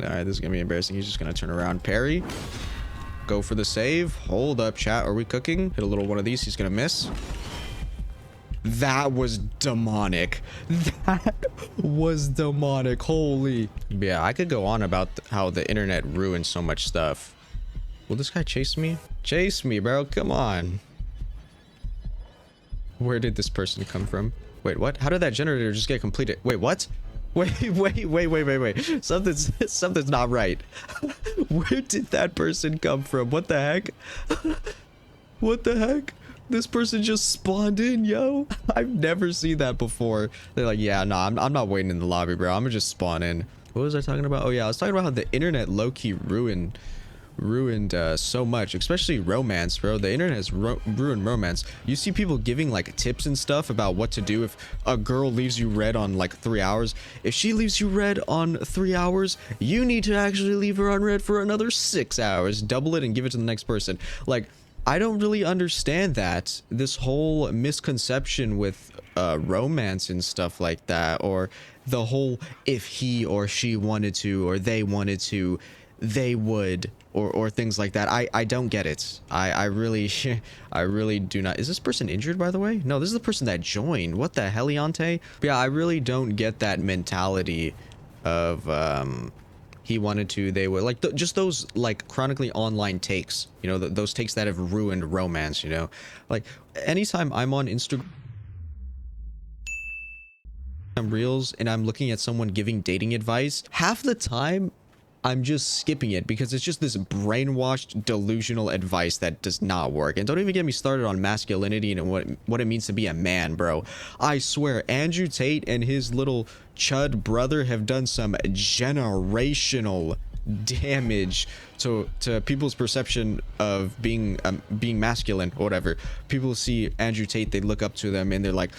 All right, this is gonna be embarrassing. He's just gonna turn around, parry, go for the save. Hold up, chat. Are we cooking? Hit a little one of these. He's gonna miss. That was demonic. That was demonic. Holy. Yeah, I could go on about how the internet ruined so much stuff. Will this guy chase me? Chase me, bro. Come on. Where did this person come from? Wait, what? How did that generator just get completed? Wait, what? Wait. Something's not right. Where did that person come from? What the heck? What the heck? This person just spawned in, yo. I've never seen that before. They're like, yeah, no, I'm not waiting in the lobby, bro. I'm gonna just spawn in. What was I talking about? Oh yeah, I was talking about how the internet low-key ruined so much, especially romance, bro. The internet has ruined romance. You see people giving like tips and stuff about what to do if a girl leaves you red on like 3 hours. If she leaves you red on 3 hours, you need to actually leave her on red for another 6 hours. Double it and give it to the next person. Like, I don't really understand that. This whole misconception with romance and stuff like that, or the whole if he or she wanted to, or they wanted to, they would, or things like that. I don't get it. I really do not. Is this person injured, by the way? No, this is the person that joined. What the heliante? Yeah, I really don't get that mentality of he wanted to, they would, like just those like chronically online takes, you know, those takes that have ruined romance, you know. Like anytime I'm on Instagram reels and I'm looking at someone giving dating advice, half the time I'm just skipping it because it's just this brainwashed, delusional advice that does not work. And don't even get me started on masculinity and what it means to be a man, bro. I swear, Andrew Tate and his little chud brother have done some generational damage to people's perception of being masculine or whatever. People see Andrew Tate, they look up to them and they're like,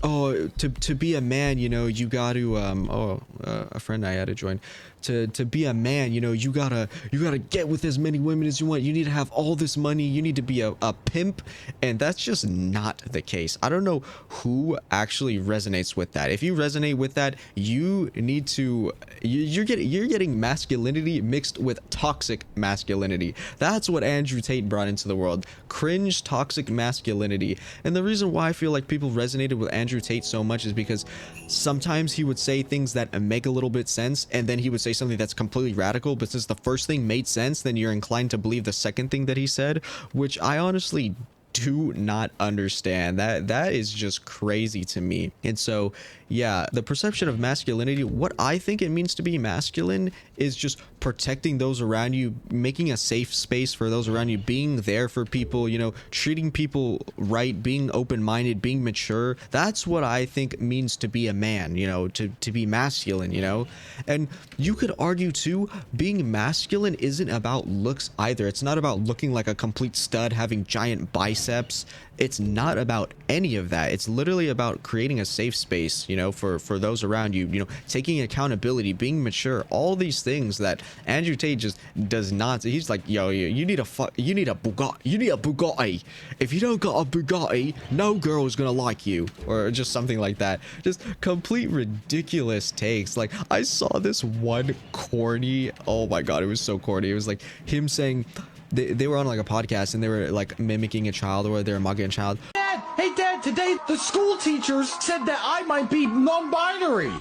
oh, to be a man, you know, you got to a friend I had to join. To be a man, you know, you gotta get with as many women as you want. You need to have all this money. You need to be a pimp. And that's just not the case. I don't know who actually resonates with that. If you resonate with that, you need to, you're getting masculinity mixed with toxic masculinity. That's what Andrew Tate brought into the world. Cringe, toxic masculinity. And the reason why I feel like people resonated with Andrew Tate so much is because sometimes he would say things that make a little bit sense, and then he would say something that's completely radical, but since the first thing made sense, then you're inclined to believe the second thing that he said, which I honestly do not understand. That is just crazy to me. And so yeah, the perception of masculinity, what I think it means to be masculine is just protecting those around you, making a safe space for those around you, being there for people, you know, treating people right, being open-minded, being mature. That's what I think means to be a man, you know, to be masculine, you know. And you could argue too, being masculine isn't about looks either. It's not about looking like a complete stud, having giant biceps. It's not about any of that. It's literally about creating a safe space, you know, for those around you, you know, taking accountability, being mature, all these things that Andrew Tate just does not. He's like, yo, you need a Bugatti. If you don't got a Bugatti, no girl is gonna like you, or just something like that. Just complete ridiculous takes. Like, I saw this one corny, oh my god, it was so corny. It was like him saying, they were on like a podcast and they were like mimicking a child, or they were mocking a child. Dad, hey dad, today the school teachers said that I might be non-binary.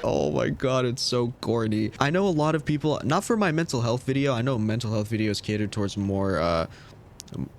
Oh my god, it's so corny. I know a lot of people, not for my mental health video, I know mental health videos catered towards more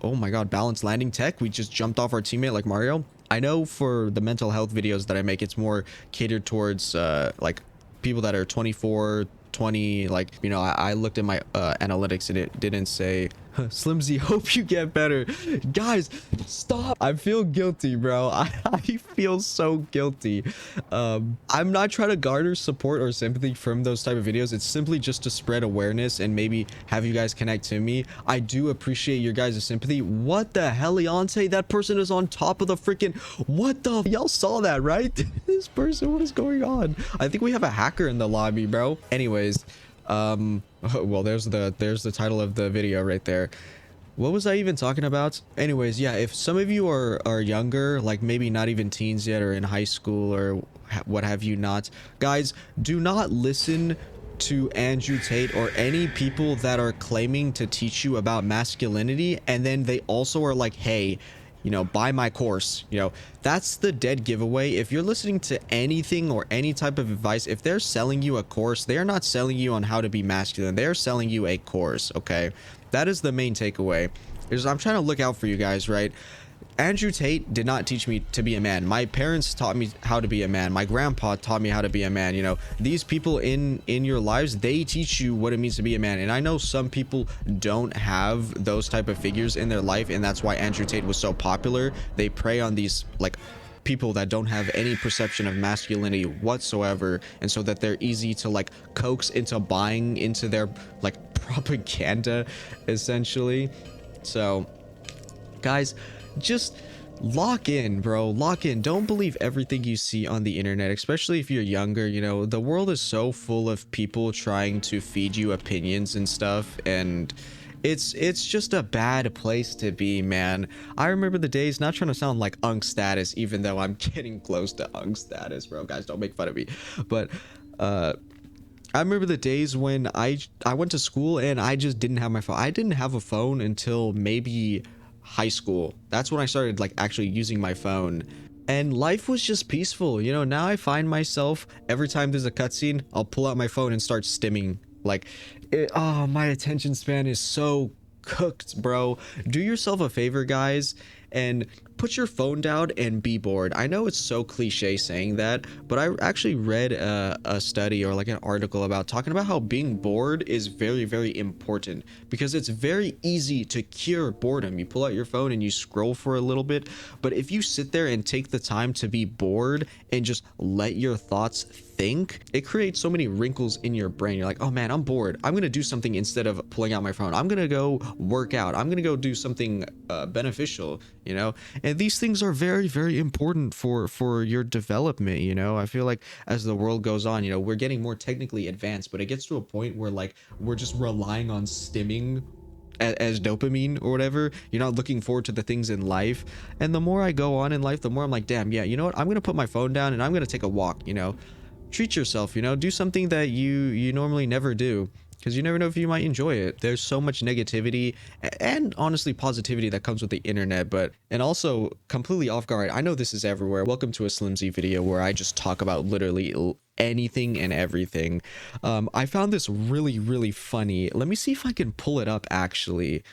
oh my god, balanced landing tech. We just jumped off our teammate like Mario. I know for the mental health videos that I make, it's more catered towards like people that are 24, 20, like, you know, I looked at my analytics and it didn't say Slimzy, hope you get better. Guys, stop. I feel guilty, bro. I feel so guilty. I'm not trying to garner support or sympathy from those type of videos. It's simply just to spread awareness and maybe have you guys connect to me. I do appreciate your guys' sympathy. What the heliante? That person is on top of the freaking, what the, y'all saw that, right? This person, what is going on? I think we have a hacker in the lobby, bro. Anyways, well, there's the title of the video right there. What was I even talking about? Anyways, yeah, if some of you are younger, like maybe not even teens yet or in high school or what have you not, guys, do not listen to Andrew Tate or any people that are claiming to teach you about masculinity and then they also are like, hey, you know, buy my course. You know, that's the dead giveaway. If you're listening to anything or any type of advice, if they're selling you a course, they're not selling you on how to be masculine. They're selling you a course, okay? That is the main takeaway. I'm trying to look out for you guys, right? Andrew Tate did not teach me to be a man. My parents taught me how to be a man. My grandpa taught me how to be a man. You know, these people in your lives, they teach you what it means to be a man. And I know some people don't have those type of figures in their life, and that's why Andrew Tate was so popular. They prey on these like people that don't have any perception of masculinity whatsoever, and so that they're easy to like coax into buying into their like propaganda essentially. So guys, just lock in, bro. Lock in. Don't believe everything you see on the internet, especially if you're younger. You know, the world is so full of people trying to feed you opinions and stuff, and it's just a bad place to be, man. I remember the days, not trying to sound like Unk status, even though I'm getting close to Unk status, bro. Guys, don't make fun of me. But I remember the days when I went to school and I just didn't have my phone. I didn't have a phone until maybe high school. That's when I started like actually using my phone, and life was just peaceful. You know, now I find myself every time there's a cutscene, I'll pull out my phone and start stimming. Like, oh, my attention span is so cooked, bro. Do yourself a favor, guys, and put your phone down and be bored. I know it's so cliche saying that, but I actually read a study or like an article about talking about how being bored is very, very important, because it's very easy to cure boredom. You pull out your phone and you scroll for a little bit, but if you sit there and take the time to be bored and just let your thoughts think, it creates so many wrinkles in your brain. You're like, oh man, I'm bored. I'm gonna do something instead of pulling out my phone. I'm gonna go work out. I'm gonna go do something beneficial, you know? And these things are very, very important for your development, you know? I feel like as the world goes on, you know, we're getting more technically advanced, but it gets to a point where like we're just relying on stimming as dopamine or whatever. You're not looking forward to the things in life. And the more I go on in life, the more I'm like, damn, yeah, you know what? I'm gonna put my phone down and I'm gonna take a walk, you know? Treat yourself, you know? Do something that you normally never do, because you never know if you might enjoy it. There's so much negativity and honestly positivity that comes with the internet, and also completely off guard. I know this is everywhere. Welcome to a Slimzy video where I just talk about literally anything and everything. I found this really, really funny. Let me see if I can pull it up actually,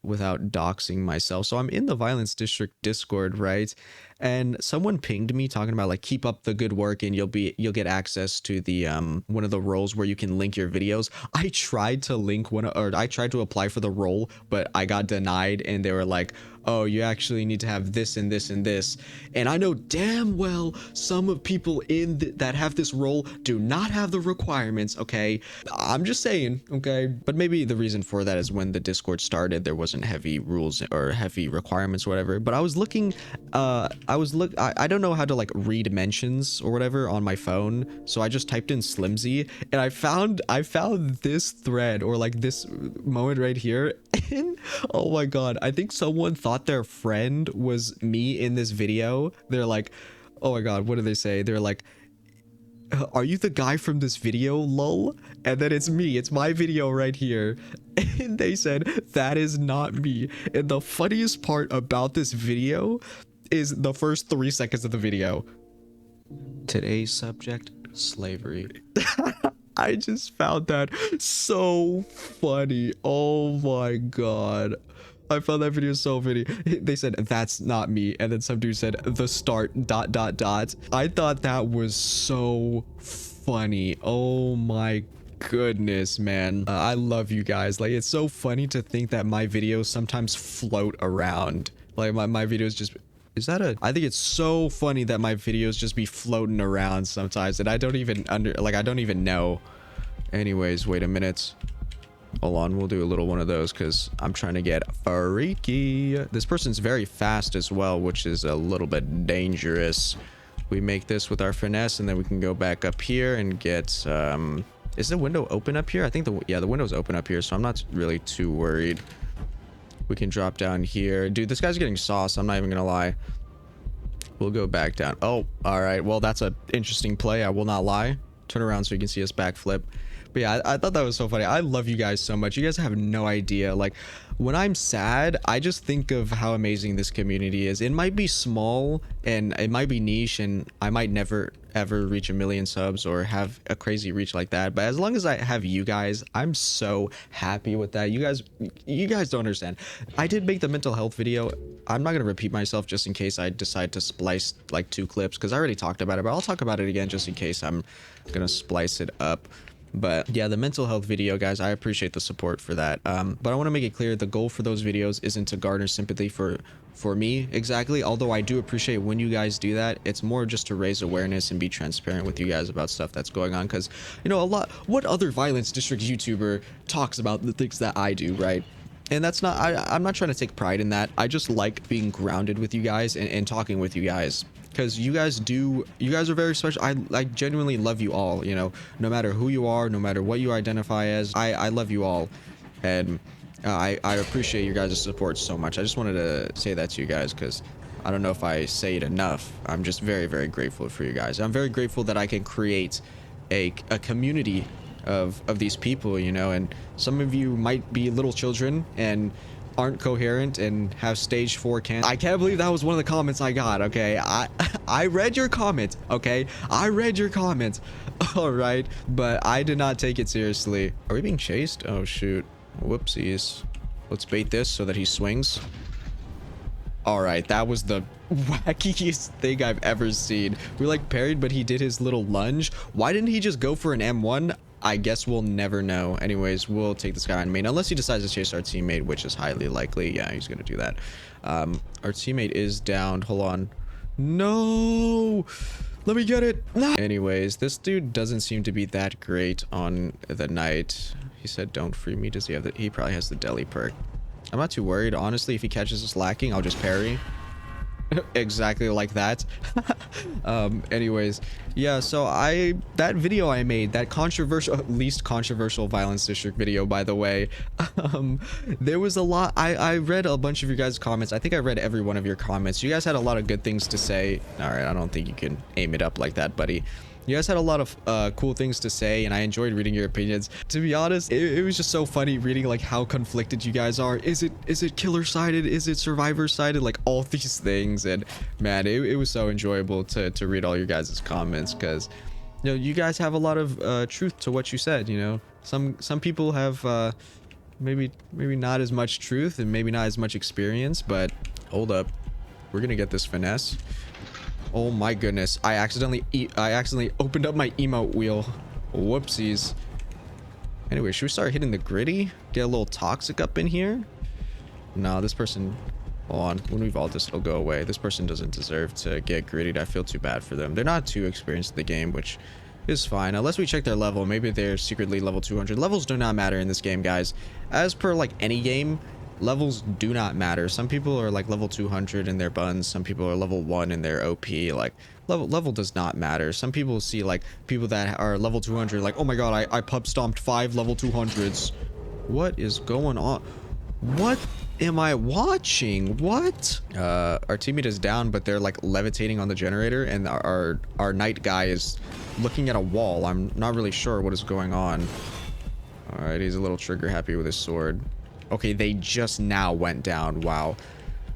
without doxing myself. So I'm in the Violence District Discord, right? And someone pinged me talking about like, keep up the good work and you'll get access to the one of the roles where you can link your videos. I tried to link I tried to apply for the role, but I got denied, and they were like, oh, you actually need to have this and this and this. And I know damn well some of people that have this role do not have the requirements, okay? I'm just saying, okay? But maybe the reason for that is when the Discord started, there wasn't heavy rules or heavy requirements or whatever. But I was looking, I don't know how to like read mentions or whatever on my phone, so I just typed in Slimzy, and I found this thread, or like this moment right here. And oh my god, I think someone thought their friend was me in this video. They're like, oh my god, what do they say? They're like, are you the guy from this video, lol? And then it's me, it's my video right here. And they said, that is not me. And the funniest part about this video is the first 3 seconds of the video. Today's subject, slavery. I just found that so funny. Oh my god. I found that video so funny. They said, that's not me. And then some dude said, the start ... I thought that was so funny. Oh my goodness, man. I love you guys. Like, it's so funny to think that my videos sometimes float around. Like my videos just... I think it's so funny that my videos just be floating around sometimes, and I don't even I don't even know. Anyways, wait a minute. Hold on, we'll do a little one of those because I'm trying to get freaky. This person's very fast as well, which is a little bit dangerous. We make this with our finesse, and then we can go back up here and get... is the window open up here? I think the window's open up here, so I'm not really too worried. We can drop down here. Dude, this guy's getting sauce. I'm not even gonna lie. We'll go back down. Oh, all right. Well, that's an interesting play. I will not lie. Turn around so you can see us backflip. But yeah, I thought that was so funny. I love you guys so much. You guys have no idea. Like, when I'm sad, I just think of how amazing this community is. It might be small and it might be niche, and I might never ever reach 1 million subs or have a crazy reach like that. But as long as I have you guys, I'm so happy with that. You guys don't understand. I did make the mental health video. I'm not gonna repeat myself just in case I decide to splice like 2 clips, because I already talked about it, but I'll talk about it again just in case I'm gonna splice it up. But yeah, the mental health video, guys, I appreciate the support for that. But I want to make it clear, the goal for those videos isn't to garner sympathy for me exactly, although I do appreciate when you guys do that. It's more just to raise awareness and be transparent with you guys about stuff that's going on, because, you know, what other Violence District YouTuber talks about the things that I do, right? And that's not, I'm not trying to take pride in that. I just like being grounded with you guys and talking with you guys, because you guys are very special. I genuinely love you all, you know, no matter who you are, no matter what you identify as. I love you all, and I appreciate your guys' support so much. I just wanted to say that to you guys, because I don't know if I say it enough. I'm just very, very grateful for you guys. I'm very grateful that I can create a community of these people, you know. And some of you might be little children and aren't coherent and have stage 4 cancer. I can't believe that was one of the comments I got. Okay, I read your comment. Okay, I read your comment. All right, but I did not take it seriously. Are we being chased? Oh shoot, whoopsies. Let's bait this so that he swings. All right, that was the wackiest thing I've ever seen. We like parried, but he did his little lunge. Why didn't he just go for an M1? I guess we'll never know. Anyways, we'll take this guy on main, unless he decides to chase our teammate, which is highly likely. Yeah, he's gonna do that. Our teammate is downed. Hold on. No, let me get it. No. Anyways, this dude doesn't seem to be that great on the night. He said, "Don't free me." Does he have the? He probably has the deli perk. I'm not too worried, honestly. If he catches us lacking, I'll just parry. Exactly like that. Anyways, yeah, so that video I made, that least controversial Violence District video, by the way, there was a lot. I read a bunch of your guys' comments. I think I read every one of your comments. You guys had a lot of good things to say. All right, I don't think you can aim it up like that, buddy. You guys had a lot of cool things to say, and I enjoyed reading your opinions. To be honest, it was just so funny reading like how conflicted you guys are. Is it killer sided? Is it survivor sided? Like all these things. And man, it was so enjoyable to read all your guys' comments, because, you know, you guys have a lot of truth to what you said. You know, some people have maybe not as much truth and maybe not as much experience. But hold up, we're gonna get this finesse. Oh my goodness, I accidentally opened up my emote wheel. Whoopsies. Anyway, should we start hitting the gritty? Get a little toxic up in here? No, this person, hold on, when we vault this, it'll go away. This person doesn't deserve to get grittied. I feel too bad for them. They're not too experienced in the game, which is fine, unless we check their level. Maybe they're secretly level 200. Levels do not matter in this game, guys. As per like any game, levels do not matter. Some people are like level 200 in their buns. Some people are level 1 in their OP. Like level does not matter. Some people see like people that are level 200 like, oh my god, I pub stomped 5 level 200s. What is going on? What am I watching? What? Our teammate is down, but they're like levitating on the generator, and our knight guy is looking at a wall. I'm not really sure what is going on. All right, he's a little trigger happy with his sword. Okay, they just now went down. Wow.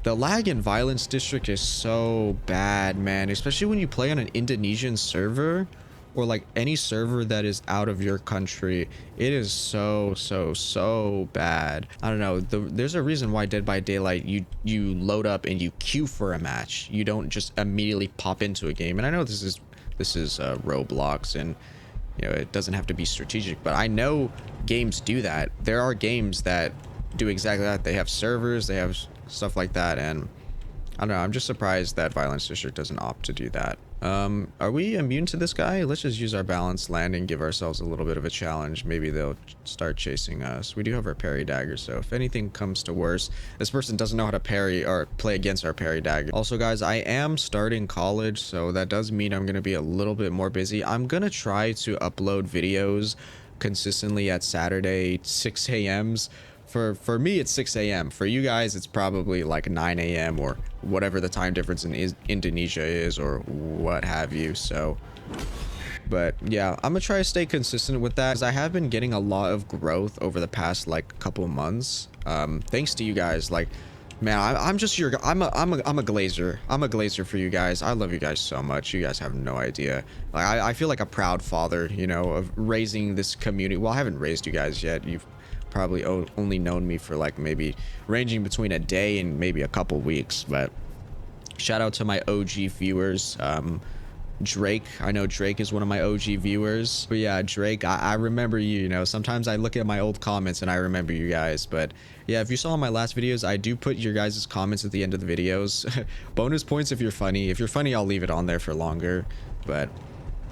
The lag in Violence District is so bad, man. Especially when you play on an Indonesian server or like any server that is out of your country. It is so bad. I don't know. There's a reason why Dead by Daylight, you load up and you queue for a match. You don't just immediately pop into a game. And I know this is Roblox, and you know, it doesn't have to be strategic, but I know games do that. There are games that do exactly that. They have servers, they have stuff like that, and I don't know, I'm just surprised that Violence District doesn't opt to do that. Are we immune to this guy? Let's just use our balanced landing, give ourselves a little bit of a challenge. Maybe they'll start chasing us. We do have our parry dagger, so if anything comes to worse, this person doesn't know how to parry or play against our parry dagger. Also, guys, I am starting college, so that does mean I'm going to be a little bit more busy. I'm going to try to upload videos consistently at Saturday 6 a.m.s For me, it's 6 a.m. For you guys, it's probably like 9 a.m. or whatever the time difference in Indonesia is, or what have you. So, but yeah, I'm gonna try to stay consistent with that, because I have been getting a lot of growth over the past like couple months. Thanks to you guys. Like, man, I'm just your, I'm a glazer. I'm a glazer for you guys. I love you guys so much. You guys have no idea. Like, I feel like a proud father, you know, of raising this community. Well, I haven't raised you guys yet. You've probably only known me for like maybe ranging between a day and maybe a couple weeks. But shout out to my OG viewers. Drake, I know Drake is one of my OG viewers, but yeah, Drake, I remember you. You know, sometimes I look at my old comments and I remember you guys. But yeah, if you saw my last videos, I do put your guys' comments at the end of the videos. Bonus points if you're funny. If you're funny, I'll leave it on there for longer. But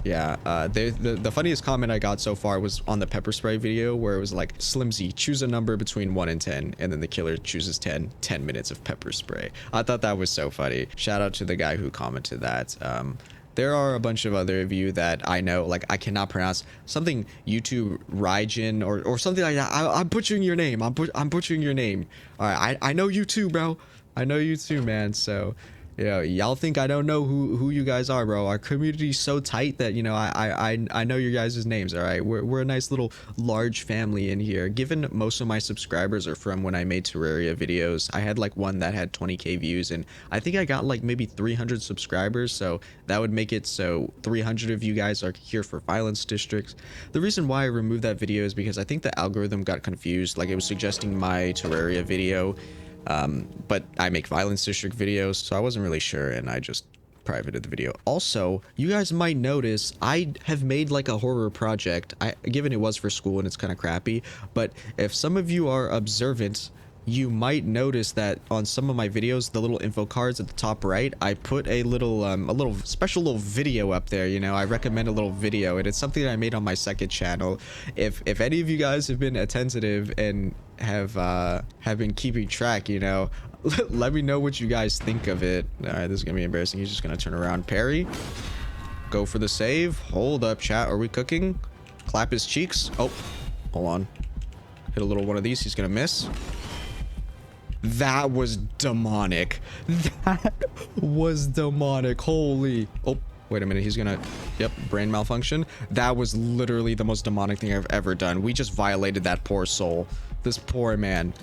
yeah, the funniest comment I got so far was on the pepper spray video, where it was like, Slimzy, choose a number between 1 and 10, and then the killer chooses 10 minutes of pepper spray. I thought that was so funny. Shout out to the guy who commented that. There are a bunch of other of you that I know, like, I cannot pronounce something, YouTube Raijin or something like that. I'm butchering your name. I'm butchering your name. All right, I know you too, bro. I know you too, man. So, you know, y'all think I don't know who you guys are, bro. Our community's so tight that, you know, I know your guys' names. All right, we're a nice little large family in here. Given most of my subscribers are from when I made Terraria videos, I had like one that had 20k views, and I think I got like maybe 300 subscribers. So that would make it so 300 of you guys are here for Violence Districts. The reason why I removed that video is because I think the algorithm got confused. Like, it was suggesting my Terraria video. But I make Violence District videos, so I wasn't really sure, and I just privated the video. Also, you guys might notice I have made like a horror project. Given it was for school and it's kind of crappy, but if some of you are observant, you might notice that on some of my videos, the little info cards at the top right, I put a little special little video up there. You know, I recommend a little video, and it's something that I made on my second channel. If any of you guys have been attentive and have been keeping track, you know, let me know what you guys think of it. All right, this is gonna be embarrassing. He's just gonna turn around, parry, go for the save. Hold up, chat. Are we cooking? Clap his cheeks. Oh, hold on. Hit a little one of these. He's gonna miss. That was demonic. That was demonic. Holy. Oh, wait a minute. He's gonna, yep, brain malfunction. That was literally the most demonic thing I've ever done. We just violated that poor soul. This poor man.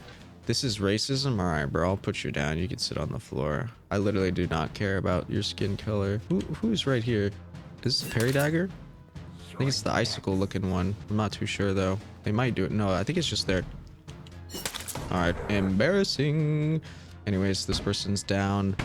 This is racism? All right, bro. I'll put you down. You can sit on the floor. I literally do not care about your skin color. Who's right here? Is this Parry Dagger? I think it's the icicle looking one. I'm not too sure though. They might do it. No, I think it's just there. All right, embarrassing. Anyways, this person's down.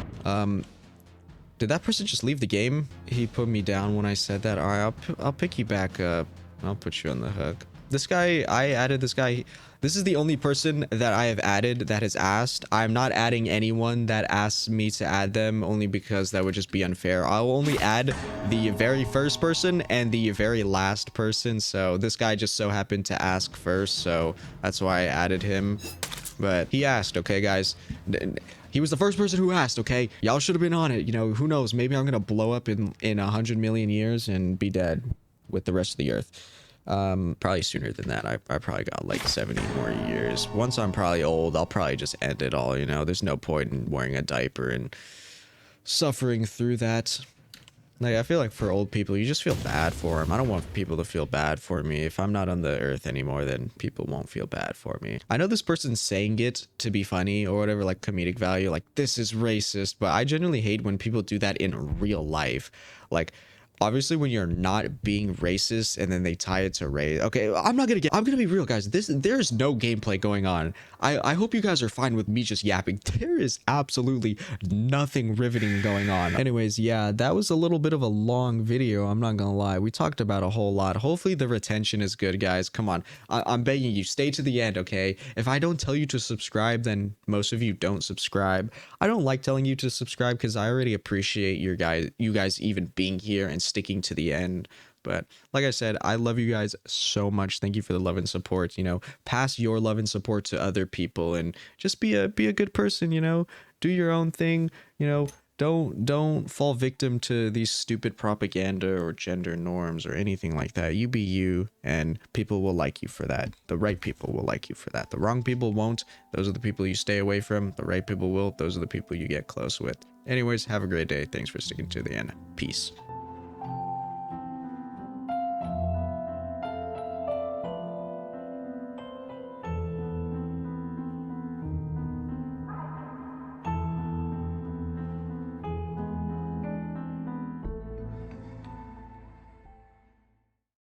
Did that person just leave the game? He put me down when I said that. All right, I'll pick you back up. I'll put you on the hook. This guy, I added this guy. This is the only person that I have added that has asked. I'm not adding anyone that asks me to add them, only because that would just be unfair. I'll only add the very first person and the very last person. So this guy just so happened to ask first, so that's why I added him. But he asked, okay, guys. He was the first person who asked, okay? Y'all should have been on it. You know, who knows? Maybe I'm gonna blow up in 100 million years and be dead with the rest of the earth. Probably sooner than that. I probably got like 70 more years. Once I'm probably old, I'll probably just end it all, you know. There's no point in wearing a diaper and suffering through that. Like, I feel like for old people, you just feel bad for them. I don't want people to feel bad for me. If I'm not on the earth anymore, then people won't feel bad for me. I know this person's saying it to be funny or whatever, like comedic value, like this is racist, but I genuinely hate when people do that in real life. Like, obviously when you're not being racist and then they tie it to race. Okay, I'm gonna be real, guys. There's no gameplay going on. I hope you guys are fine with me just yapping. There is absolutely nothing riveting going on. Anyways, yeah, that was a little bit of a long video. I'm not gonna lie. We talked about a whole lot. Hopefully the retention is good, guys. Come on. I'm begging you, stay to the end, okay? If I don't tell you to subscribe, then most of you don't subscribe. I don't like telling you to subscribe because I already appreciate you guys even being here and sticking to the end. But like I said, I love you guys so much. Thank you for the love and support. You know, pass your love and support to other people and just be a good person, you know, do your own thing, you know, Don't fall victim to these stupid propaganda or gender norms or anything like that. You be you, and people will like you for that. The right people will like you for that. The wrong people won't. Those are the people you stay away from. The right people will. Those are the people you get close with. Anyways, have a great day. Thanks for sticking to the end. Peace.